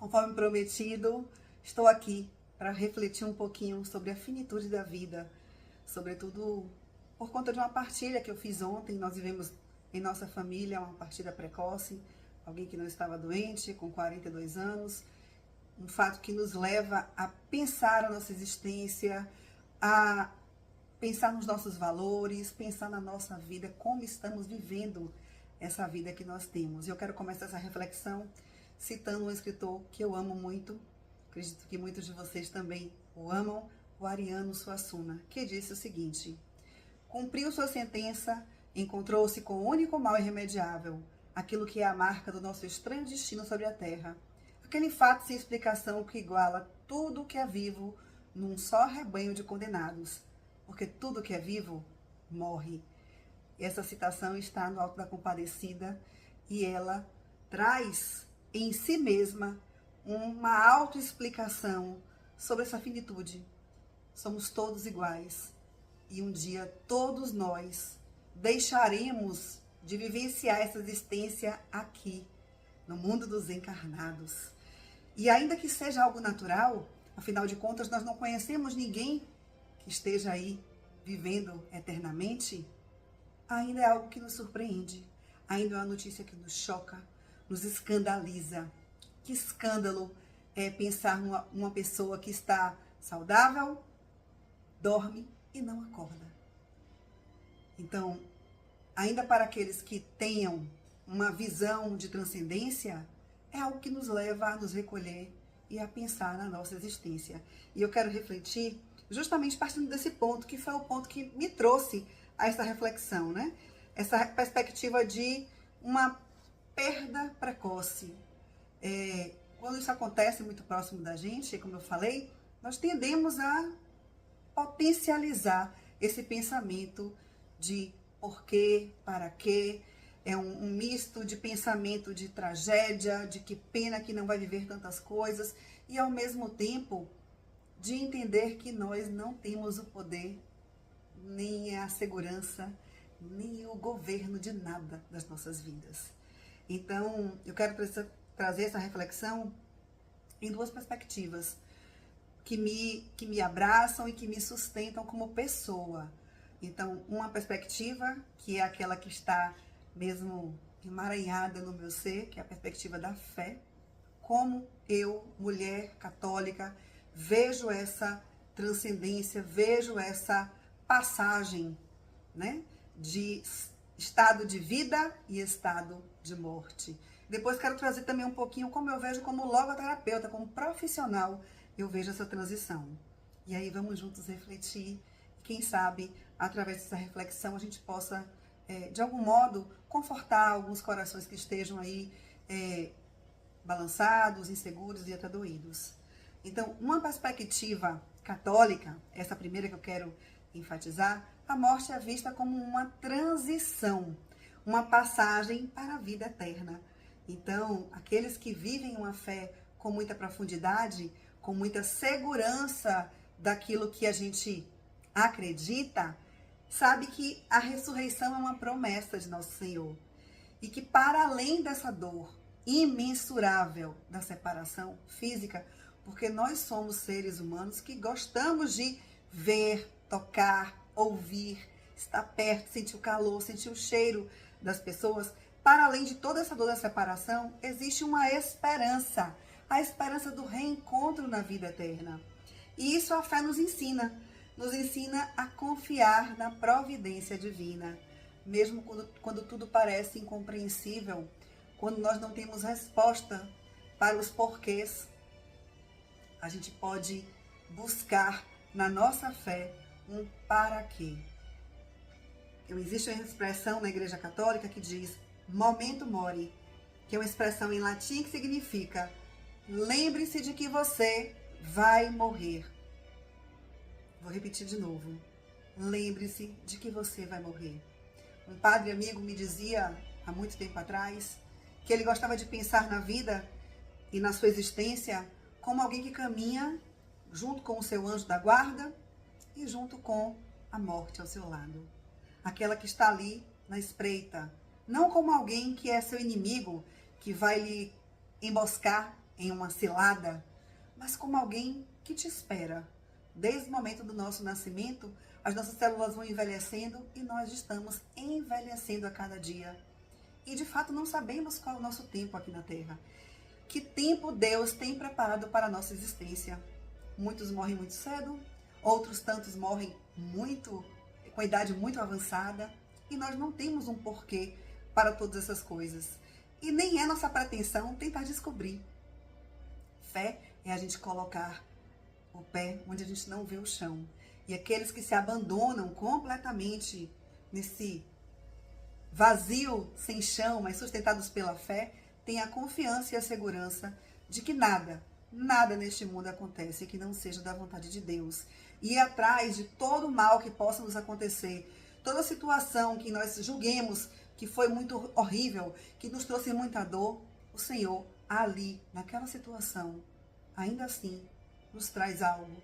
Conforme prometido, estou aqui para refletir um pouquinho sobre a finitude da vida, sobretudo por conta de uma partilha que eu fiz ontem. Nós vivemos em nossa família uma partida precoce, alguém que não estava doente, com 42 anos, um fato que nos leva a pensar a nossa existência, a pensar nos nossos valores, pensar na nossa vida, como estamos vivendo essa vida que nós temos. E eu quero começar essa reflexão citando um escritor que eu amo muito, acredito que muitos de vocês também o amam, o Ariano Suassuna, que disse o seguinte: cumpriu sua sentença, encontrou-se com o único mal irremediável, aquilo que é a marca do nosso estranho destino sobre a terra, aquele fato sem explicação que iguala tudo o que é vivo num só rebanho de condenados, porque tudo que é vivo morre. Essa citação está no Alto da Compadecida e ela traz em si mesma uma autoexplicação sobre essa finitude. Somos todos iguais e um dia todos nós deixaremos de vivenciar essa existência aqui, no mundo dos encarnados. E ainda que seja algo natural, afinal de contas nós não conhecemos ninguém que esteja aí vivendo eternamente, ainda é algo que nos surpreende, ainda é uma notícia que nos choca, nos escandaliza. Que escândalo é pensar numa pessoa que está saudável, dorme e não acorda. Então, ainda para aqueles que tenham uma visão de transcendência, é algo que nos leva a nos recolher e a pensar na nossa existência. E eu quero refletir justamente partindo desse ponto, que foi o ponto que me trouxe a essa reflexão, né? Essa perspectiva de uma perda precoce. Quando isso acontece muito próximo da gente, como eu falei, nós tendemos a potencializar esse pensamento de por quê, para quê. É um misto de pensamento de tragédia, de que pena que não vai viver tantas coisas, e ao mesmo tempo de entender que nós não temos o poder, nem a segurança, nem o governo de nada das nossas vidas. Então, eu quero trazer essa reflexão em duas perspectivas que me abraçam e que me sustentam como pessoa. Então, uma perspectiva que é aquela que está mesmo emaranhada no meu ser, que é a perspectiva da fé. Como eu, mulher católica, vejo essa transcendência, vejo essa passagem, né, de estado de vida e estado de morte. Depois quero trazer também um pouquinho como eu vejo como logoterapeuta, como profissional, eu vejo essa transição. E aí vamos juntos refletir, quem sabe, através dessa reflexão, a gente possa, de algum modo, confortar alguns corações que estejam aí balançados, inseguros e até doídos. Então, uma perspectiva católica, essa primeira que eu quero enfatizar, a morte é vista como uma transição, uma passagem para a vida eterna. Então, aqueles que vivem uma fé com muita profundidade, com muita segurança daquilo que a gente acredita, sabe que a ressurreição é uma promessa de nosso Senhor. E que para além dessa dor imensurável da separação física, porque nós somos seres humanos que gostamos de ver, tocar, ouvir, estar perto, sentir o calor, sentir o cheiro das pessoas. Para além de toda essa dor da separação, existe uma esperança, a esperança do reencontro na vida eterna. E isso a fé nos ensina a confiar na providência divina, mesmo quando tudo parece incompreensível, quando nós não temos resposta para os porquês. A gente pode buscar na nossa fé um para quê. Existe uma expressão na Igreja Católica que diz momento mori, que é uma expressão em latim que significa lembre-se de que você vai morrer. Vou repetir de novo. Lembre-se de que você vai morrer. Um padre amigo me dizia há muito tempo atrás que ele gostava de pensar na vida e na sua existência como alguém que caminha junto com o seu anjo da guarda e junto com a morte ao seu lado. Aquela que está ali na espreita, não como alguém que é seu inimigo, que vai lhe emboscar em uma cilada, mas como alguém que te espera. Desde o momento do nosso nascimento, as nossas células vão envelhecendo e nós estamos envelhecendo a cada dia. E de fato não sabemos qual é o nosso tempo aqui na Terra. Que tempo Deus tem preparado para a nossa existência? Muitos morrem muito cedo, outros tantos morrem com idade muito avançada, e nós não temos um porquê para todas essas coisas. E nem é nossa pretensão tentar descobrir. Fé é a gente colocar o pé onde a gente não vê o chão. E aqueles que se abandonam completamente nesse vazio, sem chão, mas sustentados pela fé, têm a confiança e a segurança de que nada neste mundo acontece que não seja da vontade de Deus. E ir atrás de todo o mal que possa nos acontecer, toda situação que nós julguemos que foi muito horrível, que nos trouxe muita dor, o Senhor ali, naquela situação, ainda assim, nos traz algo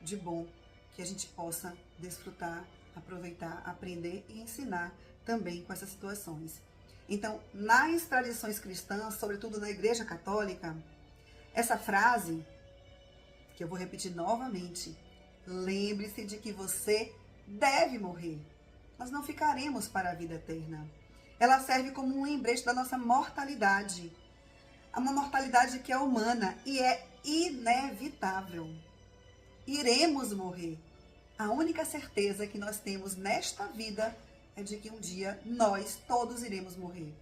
de bom que a gente possa desfrutar, aproveitar, aprender e ensinar também com essas situações. Então, nas tradições cristãs, sobretudo na Igreja Católica, essa frase, que eu vou repetir novamente, lembre-se de que você deve morrer. Nós não ficaremos para a vida eterna. Ela serve como um lembrete da nossa mortalidade. Uma mortalidade que é humana e é inevitável. Iremos morrer. A única certeza que nós temos nesta vida é de que um dia nós todos iremos morrer.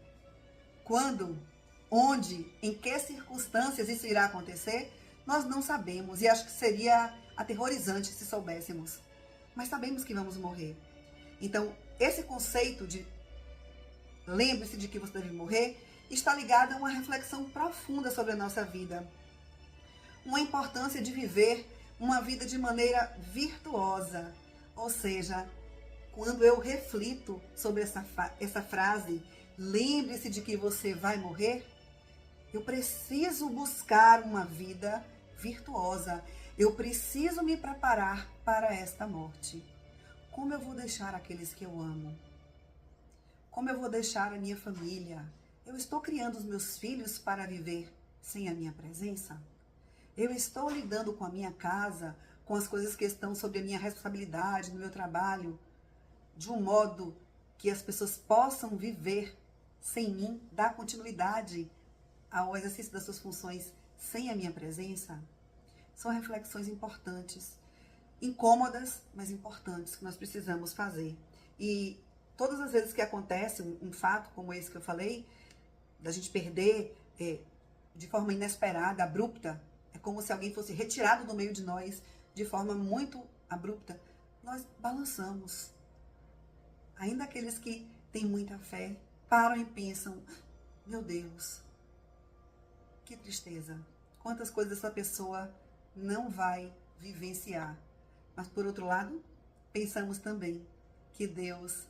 Quando, onde, em que circunstâncias isso irá acontecer, nós não sabemos. E acho que seria aterrorizante se soubéssemos. Mas sabemos que vamos morrer. Então, esse conceito de lembre-se de que você deve morrer está ligado a uma reflexão profunda sobre a nossa vida. Uma importância de viver uma vida de maneira virtuosa. Ou seja, quando eu reflito sobre essa frase, lembre-se de que você vai morrer, eu preciso buscar uma vida virtuosa. Eu preciso me preparar para esta morte. Como eu vou deixar aqueles que eu amo? Como eu vou deixar a minha família? Eu estou criando os meus filhos para viver sem a minha presença? Eu estou lidando com a minha casa, com as coisas que estão sob a minha responsabilidade, no meu trabalho, de um modo que as pessoas possam viver sem mim, dar continuidade ao exercício das suas funções sem a minha presença? São reflexões importantes, incômodas, mas importantes, que nós precisamos fazer. E todas as vezes que acontece um fato como esse que eu falei, da gente perder de forma inesperada, abrupta, é como se alguém fosse retirado do meio de nós de forma muito abrupta, nós balançamos. Ainda aqueles que têm muita fé param e pensam, meu Deus, que tristeza, quantas coisas essa pessoa não vai vivenciar. Mas por outro lado, pensamos também que Deus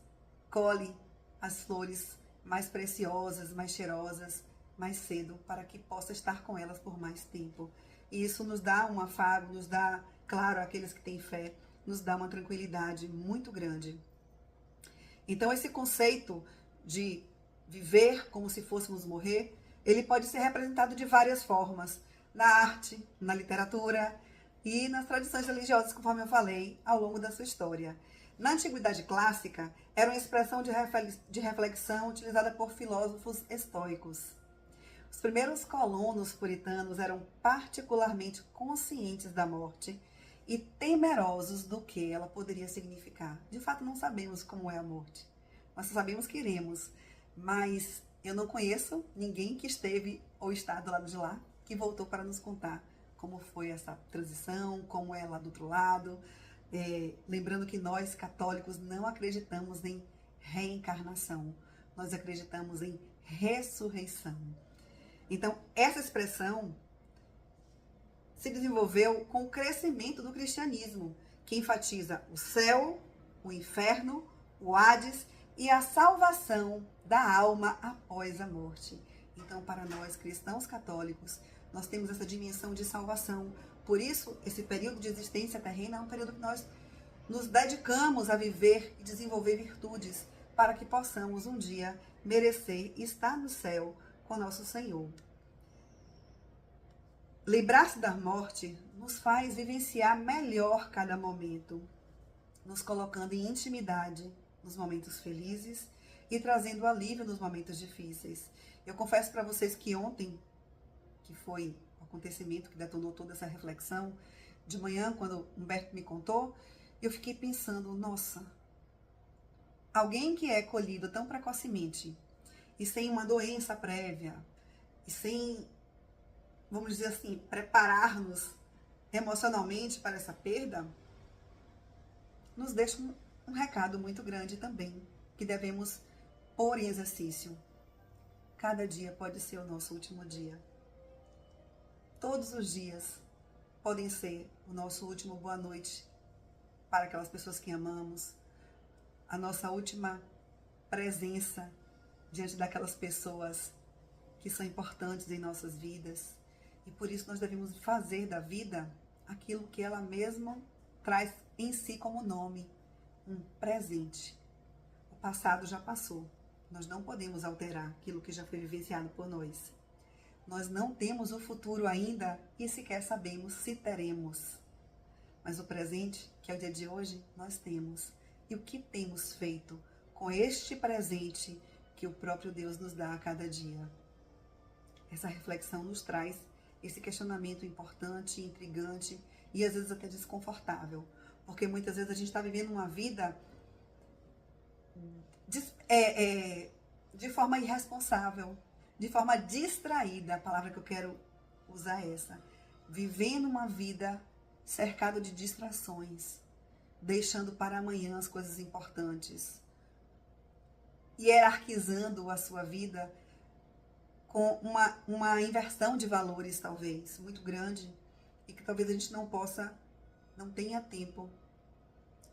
colhe as flores mais preciosas, mais cheirosas, mais cedo, para que possa estar com elas por mais tempo. E isso nos dá um afago, nos dá, claro, aqueles que têm fé, nos dá uma tranquilidade muito grande. Então, esse conceito de viver como se fôssemos morrer, ele pode ser representado de várias formas, na arte, na literatura e nas tradições religiosas, conforme eu falei, ao longo da sua história. Na Antiguidade Clássica, era uma expressão de reflexão utilizada por filósofos estoicos. Os primeiros colonos puritanos eram particularmente conscientes da morte e temerosos do que ela poderia significar. De fato, não sabemos como é a morte. Nós sabemos que iremos, mas eu não conheço ninguém que esteve ou está do lado de lá, que voltou para nos contar como foi essa transição, como é lá do outro lado. Lembrando que nós, católicos, não acreditamos em reencarnação. Nós acreditamos em ressurreição. Então, essa expressão se desenvolveu com o crescimento do cristianismo, que enfatiza o céu, o inferno, o Hades e a salvação da alma após a morte. Então, para nós, cristãos católicos, nós temos essa dimensão de salvação. Por isso, esse período de existência terrena é um período que nós nos dedicamos a viver e desenvolver virtudes para que possamos um dia merecer estar no céu com nosso Senhor. Lembrar-se da morte nos faz vivenciar melhor cada momento, nos colocando em intimidade nos momentos felizes e trazendo alívio nos momentos difíceis. Eu confesso para vocês que ontem, que foi o acontecimento que detonou toda essa reflexão, de manhã, quando Humberto me contou, eu fiquei pensando, nossa, alguém que é colhido tão precocemente e sem uma doença prévia, e sem, vamos dizer assim, preparar-nos emocionalmente para essa perda, nos deixa um recado muito grande também, que devemos pôr em exercício. Cada dia pode ser o nosso último dia. Todos os dias podem ser o nosso último boa noite para aquelas pessoas que amamos, a nossa última presença diante daquelas pessoas que são importantes em nossas vidas. E por isso nós devemos fazer da vida aquilo que ela mesma traz em si como nome, um presente. O passado já passou. Nós não podemos alterar aquilo que já foi vivenciado por nós. Nós não temos o futuro ainda e sequer sabemos se teremos. Mas o presente, que é o dia de hoje, nós temos. E o que temos feito com este presente que o próprio Deus nos dá a cada dia? Essa reflexão nos traz esse questionamento importante, intrigante e às vezes até desconfortável. Porque muitas vezes a gente está vivendo uma vida de forma irresponsável, de forma distraída. A palavra que eu quero usar é essa. Vivendo uma vida cercado de distrações, deixando para amanhã as coisas importantes, hierarquizando a sua vida com uma inversão de valores, talvez, muito grande, e que talvez a gente não tenha tempo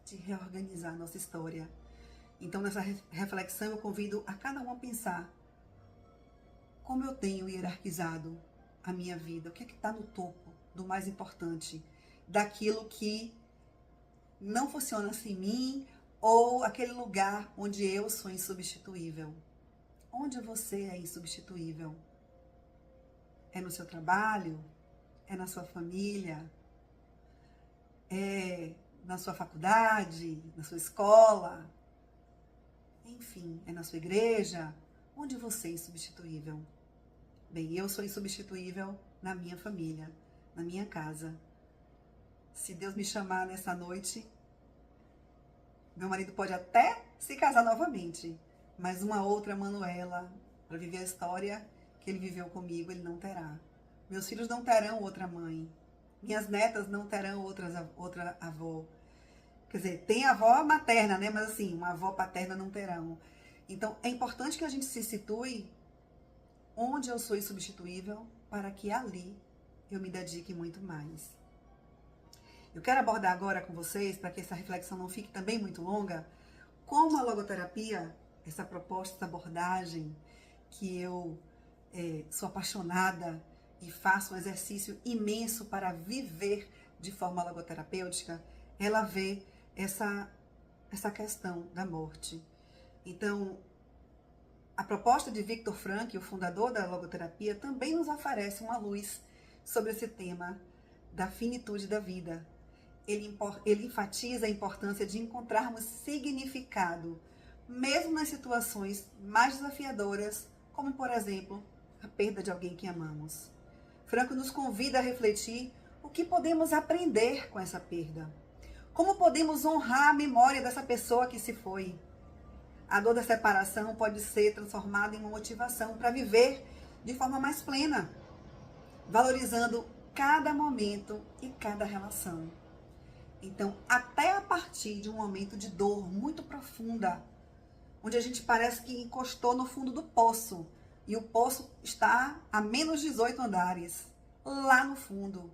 de reorganizar a nossa história. Então, nessa reflexão, eu convido a cada um a pensar como eu tenho hierarquizado a minha vida, o que é que está no topo do mais importante, daquilo que não funciona sem mim, ou aquele lugar onde eu sou insubstituível. Onde você é insubstituível? É no seu trabalho? É na sua família? É na sua faculdade? Na sua escola? Enfim, é na sua igreja? Onde você é insubstituível? Bem, eu sou insubstituível na minha família, na minha casa. Se Deus me chamar nessa noite, meu marido pode até se casar novamente, mas uma outra Manuela, para viver a história que ele viveu comigo, ele não terá. Meus filhos não terão outra mãe. Minhas netas não terão outra avó. Quer dizer, tem avó materna, né? Mas assim, uma avó paterna não terão. Então, é importante que a gente se situe onde eu sou insubstituível, para que ali eu me dedique muito mais. Eu quero abordar agora com vocês, para que essa reflexão não fique também muito longa, como a logoterapia, essa proposta, essa abordagem, que eu sou apaixonada e faço um exercício imenso para viver de forma logoterapêutica, ela vê essa questão da morte. Então, a proposta de Viktor Frankl, o fundador da logoterapia, também nos oferece uma luz sobre esse tema da finitude da vida. Ele enfatiza a importância de encontrarmos significado, mesmo nas situações mais desafiadoras, como, por exemplo, a perda de alguém que amamos. Frankl nos convida a refletir o que podemos aprender com essa perda. Como podemos honrar a memória dessa pessoa que se foi? A dor da separação pode ser transformada em uma motivação para viver de forma mais plena, valorizando cada momento e cada relação. Então, até a partir de um momento de dor muito profunda, onde a gente parece que encostou no fundo do poço, e o poço está a menos 18 andares, lá no fundo,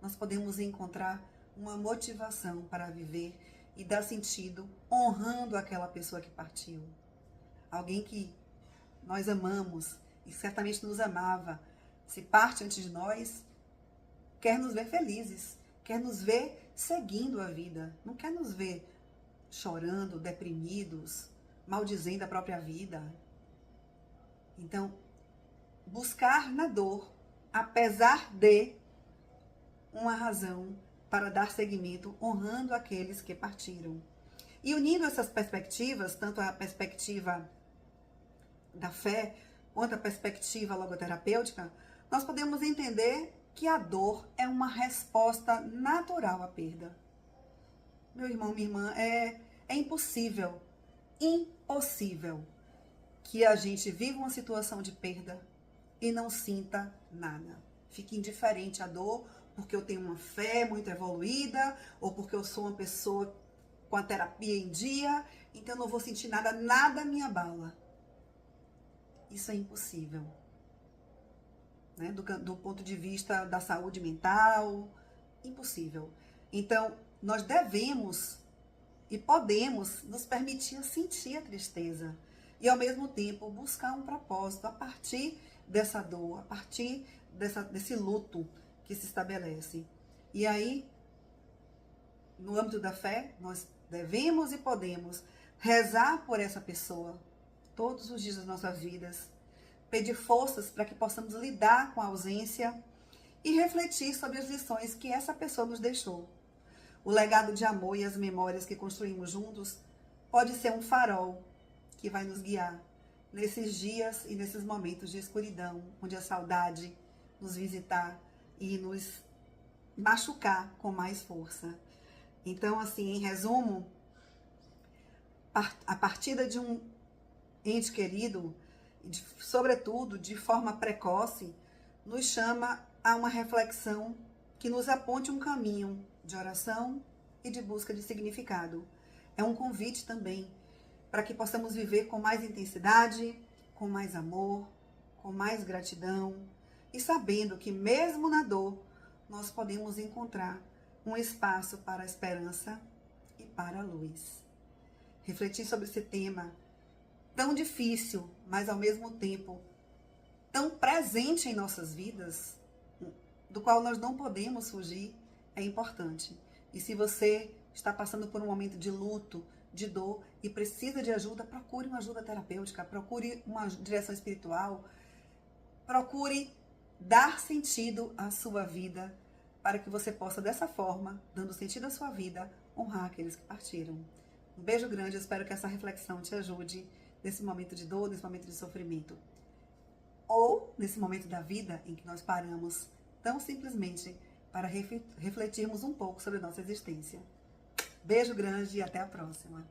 nós podemos encontrar uma motivação para viver e dar sentido honrando aquela pessoa que partiu. Alguém que nós amamos e certamente nos amava, se parte antes de nós, quer nos ver felizes, quer nos ver seguindo a vida, não quer nos ver chorando, deprimidos, maldizendo a própria vida. Então, buscar na dor apesar de uma razão para dar seguimento, honrando aqueles que partiram. E unindo essas perspectivas, tanto a perspectiva da fé quanto a perspectiva logoterapêutica, nós podemos entender que a dor é uma resposta natural à perda. Meu irmão, minha irmã, é impossível que a gente viva uma situação de perda e não sinta nada. Fique indiferente à dor porque eu tenho uma fé muito evoluída ou porque eu sou uma pessoa com a terapia em dia, então eu não vou sentir nada, nada me abala. Isso é impossível. Né? Do ponto de vista da saúde mental, impossível. Então, nós devemos e podemos nos permitir sentir a tristeza e, ao mesmo tempo, buscar um propósito a partir dessa dor, a partir desse luto que se estabelece. E aí, no âmbito da fé, nós devemos e podemos rezar por essa pessoa todos os dias das nossas vidas, pedir forças para que possamos lidar com a ausência e refletir sobre as lições que essa pessoa nos deixou. O legado de amor e as memórias que construímos juntos pode ser um farol que vai nos guiar nesses dias e nesses momentos de escuridão, onde a saudade nos visitar e nos machucar com mais força. Então, assim, em resumo, a partida de um ente querido, sobretudo de forma precoce, nos chama a uma reflexão que nos aponte um caminho de oração e de busca de significado. É um convite também para que possamos viver com mais intensidade, com mais amor, com mais gratidão e sabendo que mesmo na dor nós podemos encontrar um espaço para a esperança e para a luz. Refletir sobre esse tema tão difícil, mas ao mesmo tempo tão presente em nossas vidas, do qual nós não podemos fugir, é importante. E se você está passando por um momento de luto, de dor e precisa de ajuda, procure uma ajuda terapêutica, procure uma direção espiritual, procure dar sentido à sua vida para que você possa, dessa forma, dando sentido à sua vida, honrar aqueles que partiram. Um beijo grande, eu espero que essa reflexão te ajude nesse momento de dor, nesse momento de sofrimento. Ou nesse momento da vida em que nós paramos tão simplesmente para refletirmos um pouco sobre a nossa existência. Beijo grande e até a próxima.